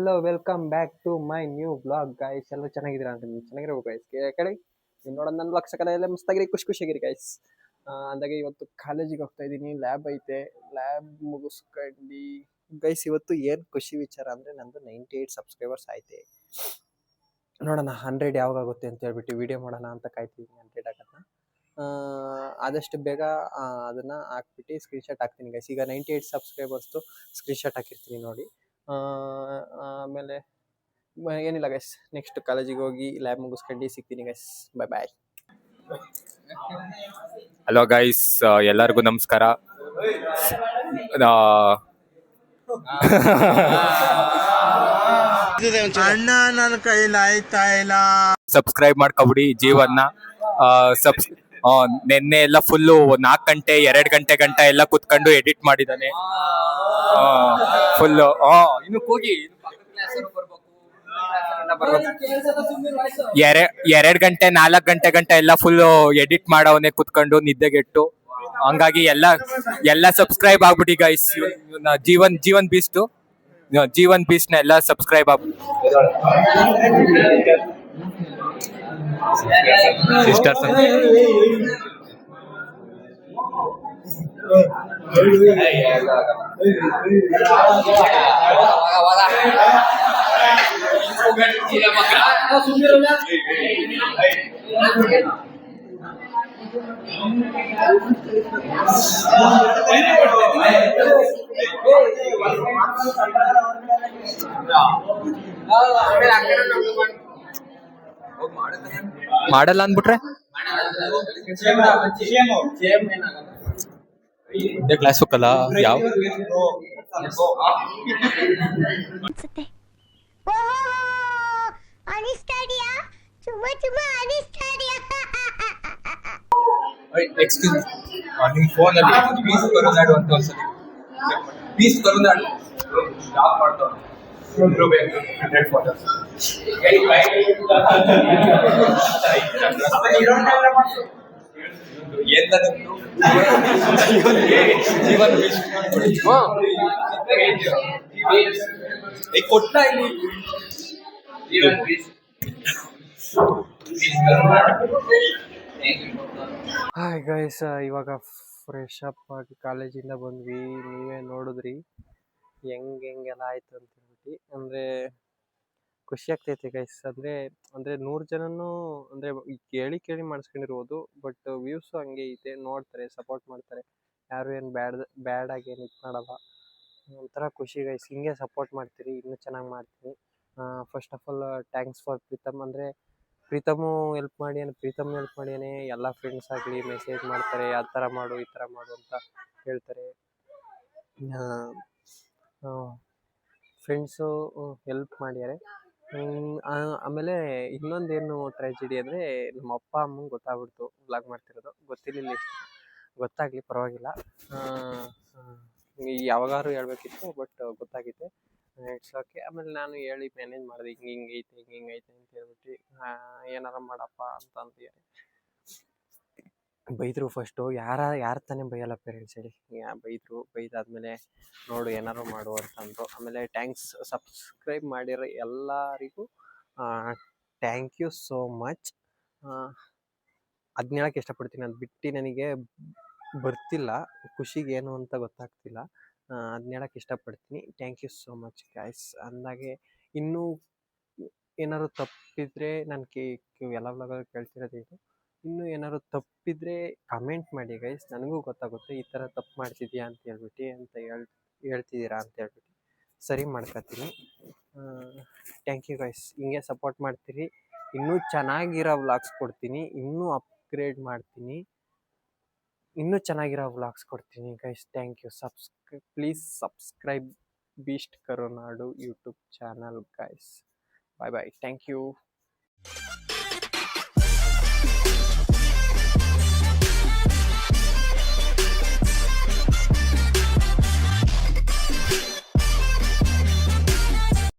Hello welcome back to my new blog guys. ಎಲ್ಲ ಚೆನ್ನಾಗಿದ್ದೀರಾ ಅಂತ ಚೆನ್ನಾಗಿರ್ಬೇಕು ಗೈಸ್. ಕಡೆ ನೀವು ನೋಡೋಣ ನನ್ನ ಬ್ಲಾಗ್ ಸಕಲ ಎಲ್ಲ ಮಸ್ತಾಗಿರಿ, ಖುಷಿಯಾಗಿರಿ ಗೈಸ್. ಅಂದಾಗೆ ಇವತ್ತು ಕಾಲೇಜಿಗೆ ಹೋಗ್ತಾ ಇದ್ದೀನಿ. ಲ್ಯಾಬ್ ಐತೆ, ಲ್ಯಾಬ್ ಮುಗಿಸ್ಕೊಂಡು ಗೈಸ್ ಇವತ್ತು ಏನು ಖುಷಿ ವಿಚಾರ ಅಂದರೆ ನಂದು 98 ಸಬ್ಸ್ಕ್ರೈಬರ್ಸ್ ಐತೆ. ನೋಡೋಣ 100 ಯಾವಾಗ ಆಗುತ್ತೆ ಅಂತ ಹೇಳ್ಬಿಟ್ಟು ವಿಡಿಯೋ ಮಾಡೋಣ ಅಂತ ಕಾಯ್ತಿದ್ದೀನಿ. 100 ಆಗೋದನ್ನ ಆದಷ್ಟು ಬೇಗ ಅದನ್ನು ಹಾಕ್ಬಿಟ್ಟು ಸ್ಕ್ರೀನ್ಶಾಟ್ ಹಾಕ್ತೀನಿ ಗೈಸ್. ಈಗ 98 ಸಬ್ಸ್ಕ್ರೈಬರ್ಸ್ದು ಸ್ಕ್ರೀನ್ಶಾಟ್ ಹಾಕಿರ್ತೀನಿ ನೋಡಿ. ಆಮೇಲೆ ಏನಿಲ್ಲ ಗೈಸ್, ನೆಕ್ಸ್ಟ್ ಕಾಲೇಜಿಗೆ ಹೋಗಿ ಲ್ಯಾಬ್ ಮುಗಿಸ್ಕೊಂಡು ಸಿಗ್ತೀನಿ ಗೈಸ್. ಬಾಯ್ ಬಾಯ್. ಹಲೋ ಗೈಸ್, ಎಲ್ಲರಿಗೂ ನಮಸ್ಕಾರ. ಅಣ್ಣ ನನ್ನ ಕೈಲಿ ಆಯ್ತಾ ಇಲ್ಲ. ಸಬ್ಸ್ಕ್ರೈಬ್ ಮಾಡ್ಕೊಬಿಡಿ ಜೀವನ್ನ. ನಿನ್ನೆ ಎಲ್ಲ ಫುಲ್ಲು 4 ಗಂಟೆ 2 ಗಂಟೆ ಎಲ್ಲ ಕುತ್ಕೊಂಡು ಎಡಿಟ್ ಮಾಡಿದ್ದಾನೆ ಫುಲ್ಲು. ಇನ್ನು ಹೋಗಿ 2 ಗಂಟೆ 4 ಗಂಟೆ ಎಲ್ಲ ಫುಲ್ಲು ಎಡಿಟ್ ಮಾಡವನೆ ಕುತ್ಕೊಂಡು ನಿದ್ದೆಗೆಟ್ಟು. ಹಂಗಾಗಿ ಎಲ್ಲ ಸಬ್ಸ್ಕ್ರೈಬ್ ಆಗ್ಬಿಡಿ ಗೈಸ್. ಜೀವನ್ ಬೀಸ್ಟ್ ನ ಎಲ್ಲ ಸಬ್ಸ್ಕ್ರೈಬ್ ಆಗ್ಬಿಡಿ. ಸಿಸ್ಟರ್ಸ್ ಮಾಡಲ್ಲ ಅಂದ್ಬಿಟ್ರೆ ಇದೇ ಕ್ಲಾಸ್ ಹೋಗಲ್ಲ. ಯಾವ ಎಕ್ಸ್ಕ್ಯೂಸ್ ನಿಮ್ಮ ಫೋನಲ್ಲಿ ಪೀಸ್ ಕರುನಾಡು ಅಂತ ಒಂದ್ಸತಿ ಪೀಸ್ ಕರುನಾಡು ಜಾಬ್ ಮಾಡ್ತಾವ ಬೇಕು 100 ಫೋಟೋಸ್ ಕೊಟ್ಟ ಇಲ್ಲಿ ಹಾಯ್ ಗೈಸ್, ಇವಾಗ ಫ್ರೆಶ್ ಅಪ್ ಆಗಿ ಕಾಲೇಜಿಂದ ಬಂದ್ವಿ. ನೀವೇ ನೋಡಿದ್ರಿ ಹೆಂಗೆಲ್ಲ ಆಯ್ತು ಅಂತ ಹೇಳ್ಬಿಟ್ಟು. ಅಂದರೆ ಖುಷಿ ಆಗ್ತೈತೆ ಗೈಸ್. ಅಂದರೆ 100 ಜನನೂ ಅಂದರೆ ಕೇಳಿ ಮಾಡಿಸ್ಕೊಂಡಿರ್ಬೋದು, ಬಟ್ ವ್ಯೂಸು ಹಂಗೆ ಐತೆ. ನೋಡ್ತಾರೆ, ಸಪೋರ್ಟ್ ಮಾಡ್ತಾರೆ. ಯಾರು ಏನು ಬ್ಯಾಡಾಗಿ ಏನು ಇದು ಮಾಡಲ್ಲ. ಒಂಥರ ಖುಷಿ ಗೈಸ್. ಹಿಂಗೆ ಸಪೋರ್ಟ್ ಮಾಡ್ತೀರಿ, ಇನ್ನೂ ಚೆನ್ನಾಗಿ ಮಾಡ್ತೀನಿ. First of all thanks for Pritam. ಅಂದರೆ ಪ್ರೀತಮು ಹೆಲ್ಪ್ ಮಾಡಿಯಾನೆ. ಎಲ್ಲ ಫ್ರೆಂಡ್ಸ್ ಆಗಲಿ ಮೆಸೇಜ್ ಮಾಡ್ತಾರೆ, ಆ ಥರ ಮಾಡು ಈ ಥರ ಮಾಡು ಅಂತ ಹೇಳ್ತಾರೆ. ಫ್ರೆಂಡ್ಸು ಹೆಲ್ಪ್ ಮಾಡ್ಯಾರೆ. ಆಮೇಲೆ ಇನ್ನೊಂದೇನು ಟ್ರ್ಯಾಜಿಡಿ ಅಂದರೆ ನಮ್ಮ ಅಪ್ಪ ಅಮ್ಮಂಗೆ ಗೊತ್ತಾಗ್ಬಿಡ್ತು ವ್ಲಾಗ್ ಮಾಡ್ತಿರೋದು. ಗೊತ್ತಿರಲಿಲ್ಲ, ಗೊತ್ತಾಗಲಿ ಪರವಾಗಿಲ್ಲ. ಯಾವಾಗಾರು ಹೇಳ್ಬೇಕಿತ್ತು, ಬಟ್ ಗೊತ್ತಾಗಿದೆ. It's okay. ಆಮೇಲೆ ನಾನು ಹೇಳಿ ಮ್ಯಾನೇಜ್ ಮಾಡಿದೆ, ಹಿಂಗೈತೆ ಅಂತ ಹೇಳ್ಬಿಟ್ಟು. ಏನಾರ ಮಾಡಪ್ಪ ಅಂತ ಅಂತಿದ್ದಾರೆ. ಬೈದರು ಫಸ್ಟು. ಯಾರು ತಾನೇ ಬೈಯಲ್ಲ ಪೇರೆಂಟ್ಸ್ ಹೇಳಿ. ಬೈದಾದ್ಮೇಲೆ ನೋಡು ಏನಾರು ಮಾಡು ಅಂತಂದರು. ಆಮೇಲೆ ಥ್ಯಾಂಕ್ಸ್ ಸಬ್ಸ್ಕ್ರೈಬ್ ಮಾಡಿರೋ ಎಲ್ಲರಿಗೂ ಥ್ಯಾಂಕ್ ಯು ಸೋ ಮಚ್. ಅದನ್ನ ಹೇಳೋಕ್ಕೆ ಇಷ್ಟಪಡ್ತೀನಿ. ಅದು ಬಿಟ್ಟು ನನಗೆ ಬರ್ತಿಲ್ಲ, ಖುಷಿಗೆ ಏನು ಅಂತ ಗೊತ್ತಾಗ್ತಿಲ್ಲ. ಅದನ್ನ ಹೇಳೋಕ್ಕೆ ಇಷ್ಟಪಡ್ತೀನಿ. Thank you so much guys. ಅಂದಾಗೆ ಇನ್ನೂ ಏನಾದ್ರು ತಪ್ಪಿದರೆ ನಾನು ಎಲ್ಲ ವ್ಲಾಗಲ್ಲಿ ಕೇಳ್ತಿರೋದು ಇನ್ನೂ ಏನಾದ್ರು ತಪ್ಪಿದರೆ ಕಮೆಂಟ್ ಮಾಡಿ ಗೈಸ್. ನನಗೂ ಗೊತ್ತಾಗುತ್ತೆ ಈ ಥರ ತಪ್ಪು ಮಾಡ್ತಿದ್ಯಾ ಅಂತ ಹೇಳ್ತಿದ್ದೀರಾ ಅಂತ ಹೇಳ್ಬಿಟ್ಟು ಸರಿ ಮಾಡ್ಕೊತೀನಿ. Thank you guys. ಹಿಂಗೆ ಸಪೋರ್ಟ್ ಮಾಡ್ತೀರಿ. ಇನ್ನೂ ಚೆನ್ನಾಗಿರೋ ವ್ಲಾಗ್ಸ್ ಕೊಡ್ತೀನಿ, ಇನ್ನೂ ಅಪ್ಗ್ರೇಡ್ ಮಾಡ್ತೀನಿ, ಇನ್ನೂ ಚೆನ್ನಾಗಿರೋ ವ್ಲಾಗ್ಸ್ ಕೊಡ್ತೀನಿ guys. Thank you. Please subscribe beast Karunadu YouTube channel guys. Bye bye. Thank you.